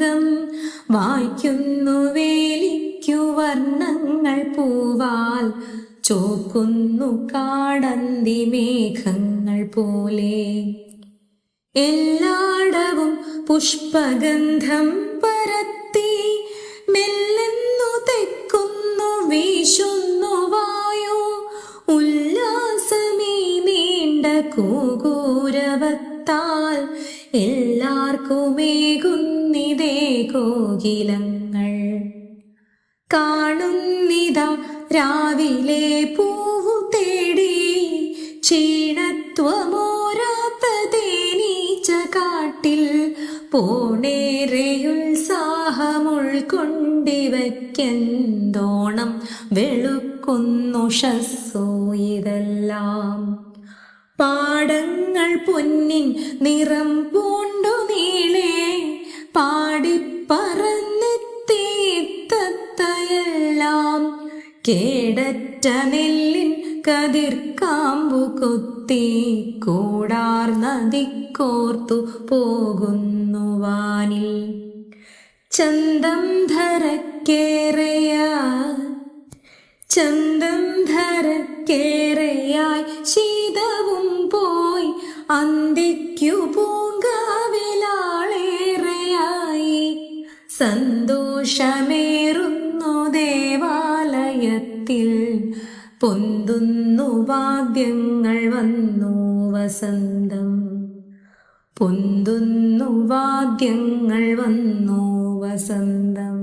മുഖം വായിക്കുന്നു വേലിക്കു വർണ്ണങ്ങൾ പൂവാൽ ചോക്കുന്നു കാടന്തി മേഘങ്ങൾ പോലെ. എല്ലായിടവും പുഷ്പഗന്ധം പരത്തി മെല്ലെന്നു തെക്കുന്നു വീശുന്നു വായു. ഉല്ലാസമീ നീണ്ട കൂകൂരവത്താൽ എല്ലാവർക്കുമേകുന്നിതേ കോകിലങ്ങൾ. കാണുന്നിതാ രാവിലെ പൂവു തേടി ക്ഷീണത്വമോരാത്ത തേനീച്ച കാട്ടിൽ പോണേറെയുത്സാഹമുൾക്കൊണ്ടിവയ്ക്കെന്തോണം വെളുക്കുന്നുഷസ്സോ ഇതെല്ലാം. പാടങ്ങൾ പൊന്നിൻ നിറം പൂണ്ടു നീളെ പാടിപ്പറന്നെത്തിത്തത്തയെല്ലാം. കേടറ്റ നെല്ലിൻ കതിർക്കാമ്പു കൊത്തി കൂടാർ നദിക്കോർത്തു പോകുന്നു വാനിൽ. ചന്തം ധരക്കേറെയായി ശീതവും പോയി അന്തിക്കു പൂങ്കാവിലാളേറെയായി. സന്തോഷമേറുന്നു ദേവാലയത്തിൽ പൊന്തുന്നു വാദ്യങ്ങൾ വന്നു വസന്തം. പൊന്തുന്നു വാദ്യങ്ങൾ വന്നു വസന്തം.